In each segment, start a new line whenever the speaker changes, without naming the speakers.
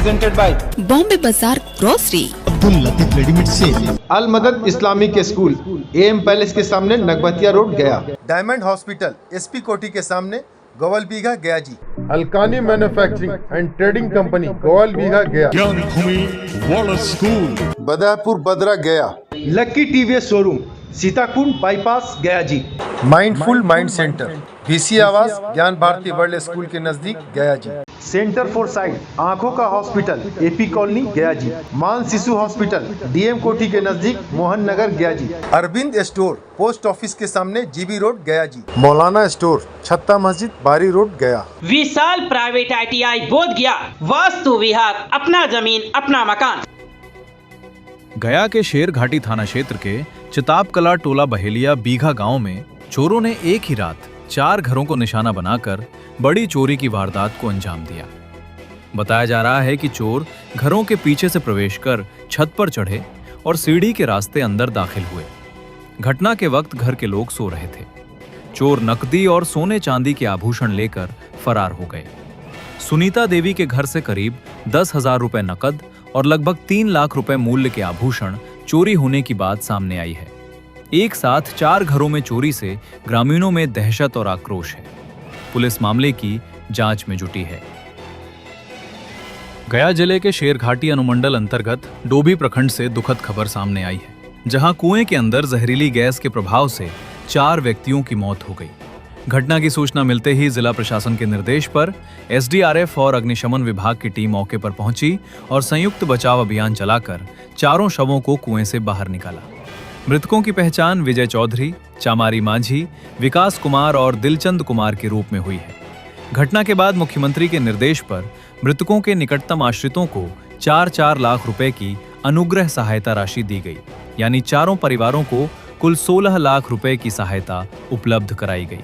presented by
Bombay Bazaar grocery,
Abdul Latif readymade sale,
Al Madad Islamic school, AM palace के सामने Nagbatiya road Gaya.
Diamond hospital, SP Kothi के सामने Goval Bigha Gaya ji.
Alkani manufacturing and trading company Goval Bigha Gaya.
Gyan Bhumi वाला school,
Badapur Badra Gaya.
Lucky TVS showroom, Sitakund bypass Gaya ji.
Mindful mind centre, VC Awas, ज्ञान Bharti world school के नजदीक गया जी।
Centre for site, आंखों का हॉस्पिटल, AP कॉलोनी गया जी। मान शिशु हॉस्पिटल, DM कोठी के नजदीक मोहन नगर गया जी।
अरविंद स्टोर, पोस्ट ऑफिस के सामने GB रोड गया जी। मौलाना स्टोर, छत्ता मस्जिद, बारी रोड गया।
विशाल प्राइवेट ITI बोध गया। वास्तु विहार, अपना जमीन अपना मकान।
गया के शेर घाटी थाना क्षेत्र के चिताब कला टोला बहेलिया बीघा गांव में चोरों ने एक ही रात 4 घरों को निशाना बनाकर बड़ी चोरी की वारदात को अंजाम दिया। बताया जा रहा है कि चोर घरों के पीछे से प्रवेश कर छत पर चढ़े और सीढ़ी के रास्ते अंदर दाखिल हुए। घटना के वक्त घर के लोग सो रहे थे। चोर नकदी और सोने चांदी के आभूषण लेकर फरार हो गए। सुनीता देवी के घर से करीब 10,000 रुपए नकद और लगभग 3 लाख रुपए मूल्य के आभूषण चोरी होने की बात सामने आई है। एक साथ 4 घरों में चोरी से ग्रामीणों में दहशत और आक्रोश है। पुलिस मामले की जांच में जुटी है। गया जिले के शेरघाटी अनुमंडल अंतर्गत डोभी प्रखंड से दुखद खबर सामने आई है, जहां कुएं के अंदर जहरीली गैस के प्रभाव से 4 व्यक्तियों की मौत हो गई। घटना की सूचना मिलते ही जिला प्रशासन के निर्देश पर SDRF और अग्निशमन विभाग की टीम मौके पर पहुंची और संयुक्त बचाव अभियान चलाकर 4 शवों को कुएं से बाहर निकाला। मृतकों की पहचान विजय चौधरी, चामारी माझी, विकास कुमार और दिलचंद कुमार के रूप में हुई है। घटना के बाद मुख्यमंत्री के निर्देश पर मृतकों के निकटतम आश्रितों को 4-4 लाख रुपए की अनुग्रह सहायता राशि दी गई, यानी चारों परिवारों को कुल 16 लाख रुपए की सहायता उपलब्ध कराई गई।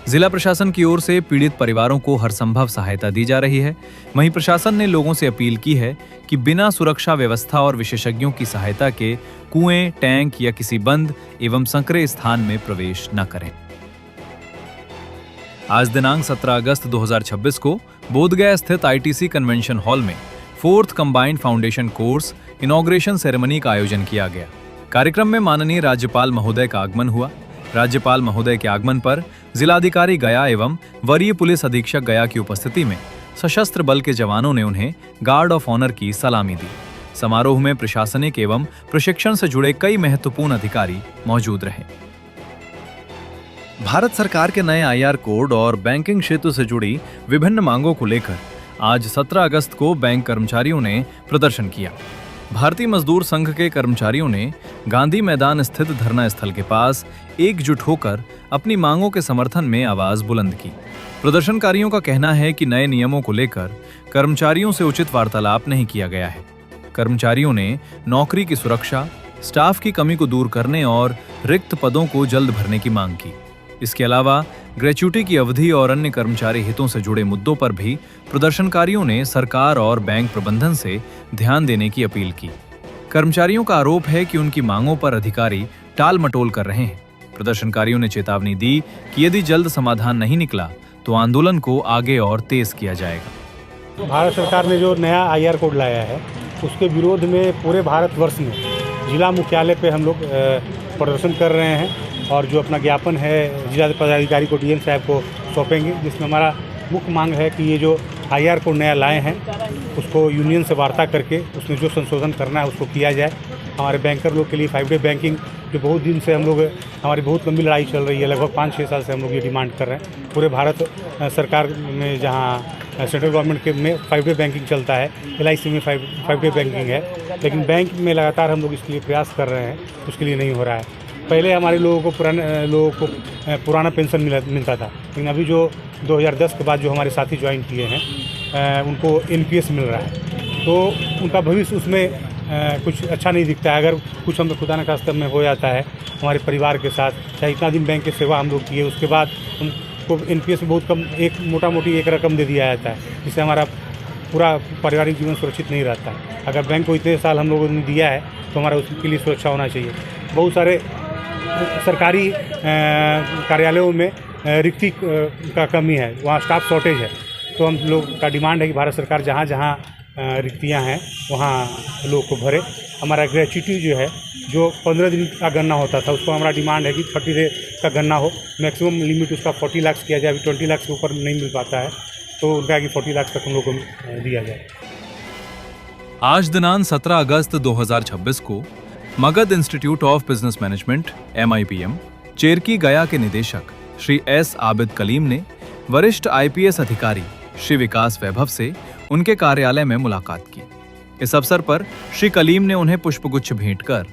जिला प्रशासन की ओर से पीड़ित परिवारों को हर संभव सहायता दी जा रही है। वहीं प्रशासन ने लोगों से अपील की है कि बिना सुरक्षा व्यवस्था और विशेषज्ञों की सहायता के कुएं, टैंक या किसी बंद एवं संकरे स्थान में प्रवेश न करें। आज दिनांक 17 अगस्त 2026 को बोधगया स्थित ITC कन्वेंशन हॉल में 4th combined foundation course inauguration ceremony का आयोजन किया गया। कार्यक्रम में माननीय राज्यपाल महोदय का आगमन हुआ। राज्यपाल महोदय के आगमन पर जिलाधिकारी गया एवं वरीय पुलिस अधीक्षक गया की उपस्थिति में सशस्त्र बल के जवानों ने उन्हें गार्ड ऑफ ऑनर की सलामी दी। समारोह में प्रशासनिक एवं प्रशिक्षण से जुड़े कई महत्वपूर्ण अधिकारी मौजूद रहे। भारत सरकार के नए IR कोड और बैंकिंग क्षेत्र से जुड़ी विभिन्न मांगों को लेकर आज 17 अगस्त को बैंक कर्मचारियों ने प्रदर्शन किया। भारतीय मजदूर संघ के कर्मचारियों ने गांधी मैदान स्थित धरना स्थल के पास एकजुट होकर अपनी मांगों के समर्थन में आवाज बुलंद की। प्रदर्शनकारियों का कहना है कि नए नियमों को लेकर कर्मचारियों से उचित वार्तालाप नहीं किया गया है। कर्मचारियों ने नौकरी की सुरक्षा, स्टाफ की कमी को दूर करने और रिक्त पदों को जल्द भरने की मांग की। इसके अलावा ग्रेच्युटी की अवधि और अन्य कर्मचारी हितों से जुड़े मुद्दों पर भी प्रदर्शनकारियों ने सरकार और बैंक प्रबंधन से ध्यान देने की अपील की। कर्मचारियों का आरोप है कि उनकी मांगों पर अधिकारी टाल मटोल कर रहे हैं। प्रदर्शनकारियों ने चेतावनी दी कि यदि जल्द समाधान नहीं निकला तो आंदोलन को आगे और तेज किया जाएगा।
भारत सरकार ने जो नया IR कोड लाया है उसके विरोध में पूरे भारतवर्ष में जिला मुख्यालय पे हम लोग प्रदर्शन कर रहे हैं और जो अपना ज्ञापन है जिला पदाधिकारी को DM साहब को सौंपेंगे, जिसमें हमारा मुख्य मांग है कि ये जो IR कोड नया लाए हैं उसको यूनियन से वार्ता करके उसमें जो संशोधन करना है उसको किया जाए। हमारे बैंकर लोग के लिए 5 डे बैंकिंग जो बहुत दिन से हम लोग हमारी बहुत लंबी लड़ाई चल रही है, लगभग 5-6 साल से हम लोग ये डिमांड कर रहे हैं। पूरे भारत सरकार में जहाँ सेंट्रल गवर्नमेंट के में 5 डे बैंकिंग चलता है, LIC में 5 डे बैंकिंग है, लेकिन बैंक में लगातार हम लोग इसके लिए प्रयास कर रहे हैं, उसके लिए नहीं हो रहा है। पहले हमारे लोगों को पुराना पेंशन मिलता था, लेकिन अभी जो 2010 के बाद जो हमारे साथी ज्वाइन किए हैं उनको NPS मिल रहा है, तो उनका भविष्य उसमें कुछ अच्छा नहीं दिखता है। अगर कुछ हमें खुदा न खास्ता में हो जाता है हमारे परिवार के साथ, चाहे इतना दिन बैंक की सेवा हम लोग किए, उसके बाद उनको NPS में बहुत कम मोटा मोटी एक रकम दे दिया जाता है, जिससे हमारा पूरा पारिवारिक जीवन सुरक्षित नहीं रहता है। अगर बैंक को इतने साल हम लोगों ने दिया है तो हमारा उसके लिए सुरक्षा होना चाहिए। बहुत सारे सरकारी कार्यालयों में रिक्ति का कमी है, वहाँ स्टाफ शॉर्टेज है, तो हम लोग का डिमांड है कि भारत सरकार जहाँ जहाँ रिक्तियाँ हैं वहाँ लोगों को भरे। हमारा ग्रेच्युटी जो है, जो 15 दिन का गन्ना होता था, उसको हमारा डिमांड है कि 30 डे का गन्ना हो। मैक्सिमम लिमिट उसका 40 लाख किया जाए। अभी 20 लाख से ऊपर नहीं मिल पाता है, तो उनका कि 40 लाख तक हम लोग को दिया जाए।
आज दिनांक 17 अगस्त 2026 को Magadh institute of business management MIPM Cherki गया के निदेशक श्री S आबिद कलीम ने वरिष्ठ IPS अधिकारी श्री विकास वैभव से उनके कार्यालय में मुलाकात की। इस अवसर पर श्री कलीम ने उन्हें पुष्पगुच्छ भेंट कर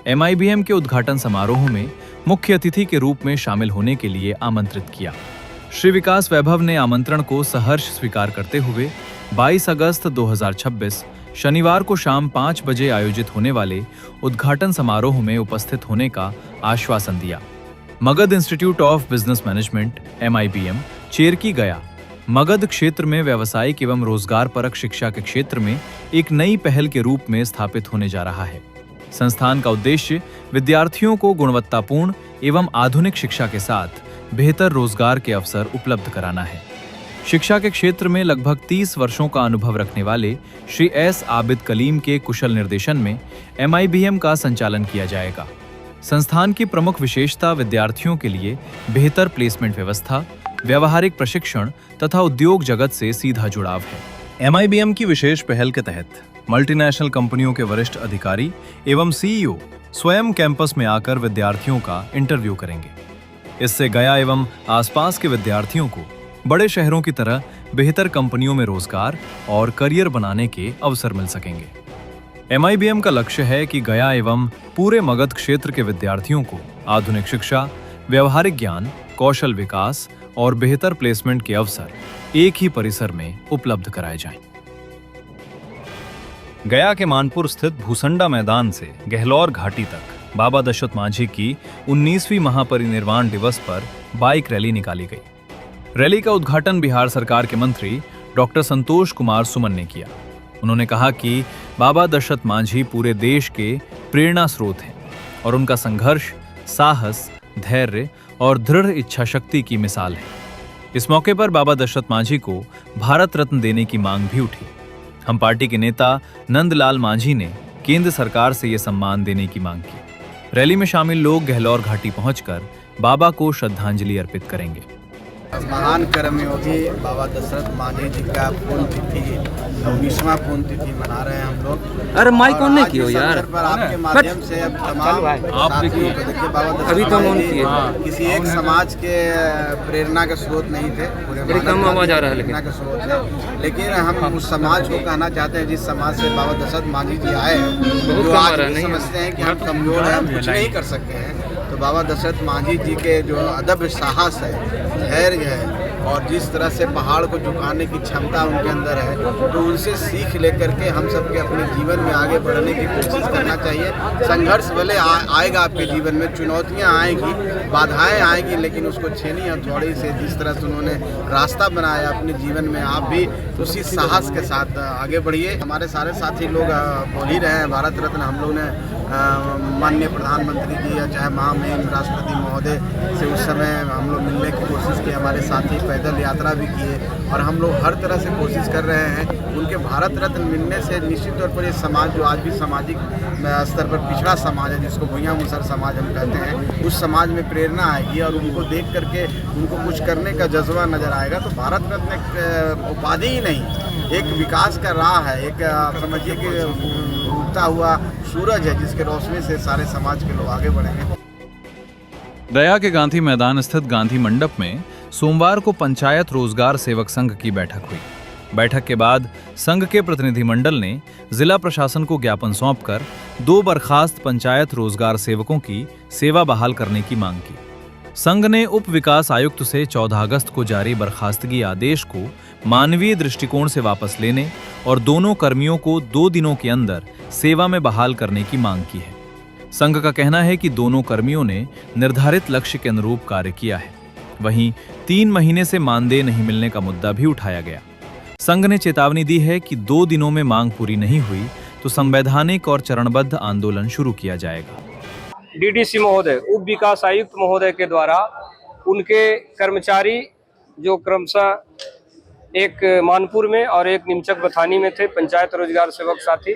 MIBM के उद्घाटन समारोह में मुख्य अतिथि के रूप में शामिल होने के लिए आमंत्रित किया। श्री विकास वैभव ने आमंत्रण को सहर्ष स्वीकार करते हुए 22 अगस्त 2026 शनिवार को शाम 5 बजे आयोजित होने वाले उद्घाटन समारोह में उपस्थित होने का आश्वासन दिया। Magadh institute of business management MIBM Cherki गया मगध क्षेत्र में व्यावसायिक एवं रोजगार परक शिक्षा के क्षेत्र में एक नई पहल के रूप में स्थापित होने जा रहा है। संस्थान का उद्देश्य विद्यार्थियों को गुणवत्तापूर्ण एवं आधुनिक शिक्षा के साथ बेहतर रोजगार के अवसर उपलब्ध कराना है। शिक्षा के क्षेत्र में लगभग 30 वर्षों का अनुभव रखने वाले श्री S आबिद कलीम के कुशल निर्देशन में MIBM का संचालन किया जाएगा। संस्थान की प्रमुख विशेषता विद्यार्थियों के लिए बेहतर प्लेसमेंट व्यवस्था, व्यावहारिक प्रशिक्षण तथा उद्योग जगत से सीधा जुड़ाव है। MIBM की विशेष पहल के तहत मल्टीनेशनल कंपनियों के वरिष्ठ अधिकारी एवं CEO स्वयं कैंपस में आकर विद्यार्थियों का इंटरव्यू करेंगे। इससे गया एवं आसपास के विद्यार्थियों को बड़े शहरों की तरह बेहतर कंपनियों में रोजगार और करियर बनाने के अवसर मिल सकेंगे। MIBM का लक्ष्य है कि गया एवं पूरे मगध क्षेत्र के विद्यार्थियों को आधुनिक शिक्षा, व्यावहारिक ज्ञान, कौशल विकास और बेहतर प्लेसमेंट के अवसर एक ही परिसर में उपलब्ध कराए जाएं। गया के मानपुर स्थित भूसंडा मैदान से गहलौर घाटी तक बाबा दशरथ मांझी की 19वीं महापरिनिर्वाण दिवस पर बाइक रैली निकाली गई। रैली का उद्घाटन बिहार सरकार के मंत्री डॉक्टर संतोष कुमार सुमन ने किया। उन्होंने कहा कि बाबा दशरथ मांझी पूरे देश के प्रेरणा स्रोत हैं और उनका संघर्ष, साहस, धैर्य और दृढ़ इच्छा शक्ति की मिसाल है। इस मौके पर बाबा दशरथ मांझी को भारत रत्न देने की मांग भी उठी। हम पार्टी के नेता नंदलाल मांझी ने केंद्र सरकार से यह सम्मान देने की मांग की। रैली में शामिल लोग गहलौर घाटी पहुंचकर बाबा को श्रद्धांजलि अर्पित करेंगे।
महान कर्मयोगी बाबा दशरथ मांझी जी का पुण्यतिथि 19वां पुण्यतिथि मना रहे हैं हम लोग।
अरे माइक कौन नहीं किया यार?
पर आपके माध्यम से अब तमाम साथियों को देखिए, बाबा
अभी तो
दशरथ मांझी किसी एक समाज के प्रेरणा के स्रोत नहीं थे, पूरे
कम आवाज आ रहा है
प्रेरणा के स्रोत थे। लेकिन हम उस समाज को कहना चाहते हैं जिस समाज से बाबा दशरथ मांझी जी आए हैं, जो आज भी समझते हैं कि हम कमजोर हैं, हम कुछ नहीं कर सकते हैं। तो बाबा दशरथ मांझी जी के जो अदब साहस है, धैर्य है और जिस तरह से पहाड़ को झुकाने की क्षमता उनके अंदर है, तो उनसे सीख लेकर के हम सबके अपने जीवन में आगे बढ़ने की कोशिश करना चाहिए। संघर्ष भले आएगा आपके जीवन में, चुनौतियां आएगी, बाधाएं आएगी, लेकिन उसको छेनी हथौड़ी से जिस तरह से उन्होंने रास्ता बनाया अपने जीवन में, आप भी उसी साहस के साथ आगे बढ़िए। हमारे सारे साथी लोग बोल ही रहे हैं, भारत रत्न हम लोग ने माननीय प्रधानमंत्री जी या चाहे महामहिम राष्ट्रपति महोदय से उस समय हम लोग मिलने की कोशिश की। हमारे साथी पैदल यात्रा भी किए और हम लोग हर तरह से कोशिश कर रहे हैं। उनके भारत रत्न मिलने से निश्चित तौर पर ये समाज जो आज भी सामाजिक स्तर पर पिछड़ा समाज है, जिसको भुइयां मुसर समाज हम कहते हैं, उस समाज में प्रेरणा आएगी और उनको देख करके उनको कुछ करने का जज्बा नजर आएगा। तो भारत रत्न एक उपाधि ही नहीं, एक विकास का राह है, एक समझिए कि उगता हुआ सूरज है जिसके रोशनी से सारे समाज के लोग आगे बढ़ेंगे।
गया के गांधी मैदान स्थित गांधी मंडप में सोमवार को पंचायत रोजगार सेवक संघ की बैठक हुई। बैठक के बाद संघ के प्रतिनिधिमंडल ने जिला प्रशासन को ज्ञापन सौंपकर 2 बर्खास्त पंचायत रोजगार सेवकों की सेवा बहाल करने की मांग की। संघ ने उप विकास आयुक्त से 14 अगस्त को जारी बर्खास्तगी आदेश को मानवीय दृष्टिकोण से वापस लेने और दोनों कर्मियों को 2 दिनों के अंदर सेवा में बहाल करने की मांग की है। संघ का कहना है कि दोनों कर्मियों ने निर्धारित लक्ष्य के अनुरूप कार्य किया है। वहीं 3 महीने से मानदेय नहीं मिलने का मुद्दा भी उठाया गया। संघ ने चेतावनी दी है कि 2 दिनों में मांग पूरी नहीं हुई तो संवैधानिक और चरणबद्ध आंदोलन शुरू किया जाएगा।
डीडीसी महोदय, उप विकास आयुक्त महोदय के द्वारा उनके कर्मचारी जो क्रमशः एक मानपुर में और एक निमचक बथानी में थे पंचायत रोजगार सेवक साथी।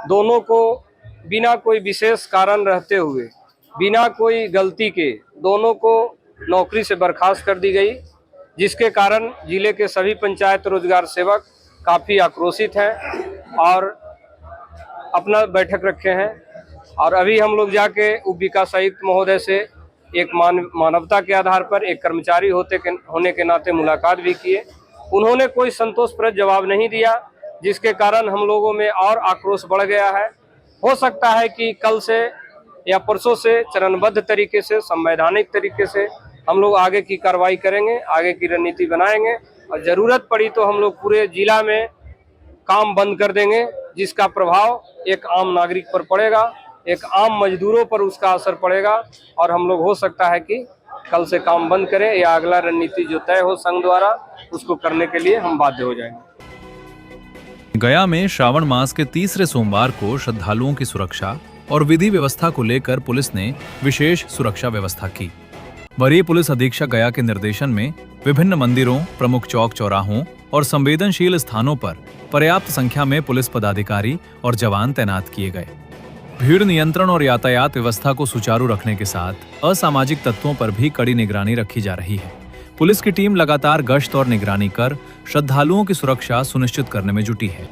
दोनों को बिना कोई विशेष कारण रहते हुए, बिना कोई गलती के दोनों को नौकरी से बर्खास्त कर दी गई, जिसके कारण जिले के सभी पंचायत रोजगार सेवक काफ़ी आक्रोशित हैं और अपना बैठक रखे हैं। और अभी हम लोग जाके उप विकास आयुक्त महोदय से एक मानवता के आधार पर एक कर्मचारी होने के नाते मुलाकात भी किए। उन्होंने कोई संतोषप्रद जवाब नहीं दिया, जिसके कारण हम लोगों में और आक्रोश बढ़ गया है। हो सकता है कि कल से या परसों से चरणबद्ध तरीके से, संवैधानिक तरीके से हम लोग आगे की कार्रवाई करेंगे, आगे की रणनीति बनाएंगे और ज़रूरत पड़ी तो हम लोग पूरे जिला में काम बंद कर देंगे, जिसका प्रभाव एक आम नागरिक पर पड़ेगा, एक आम मजदूरों पर उसका असर पड़ेगा और हम लोग हो सकता है कि कल से काम बंद करें या अगला रणनीति जो तय हो संघ द्वारा उसको करने के लिए हम बाध्य हो जाएंगे।
गया में श्रावण मास के तीसरे सोमवार को श्रद्धालुओं की सुरक्षा और विधि व्यवस्था को लेकर पुलिस ने विशेष सुरक्षा व्यवस्था की। वरीय पुलिस अधीक्षक गया के निर्देशन में विभिन्न मंदिरों, प्रमुख चौक चौराहों और संवेदनशील स्थानों पर पर्याप्त संख्या में पुलिस पदाधिकारी और जवान तैनात किए गए। भीड़ नियंत्रण और यातायात व्यवस्था को सुचारू रखने के साथ असामाजिक तत्वों पर भी कड़ी निगरानी रखी जा रही है। पुलिस की टीम लगातार गश्त और निगरानी कर श्रद्धालुओं की सुरक्षा सुनिश्चित करने में जुटी है।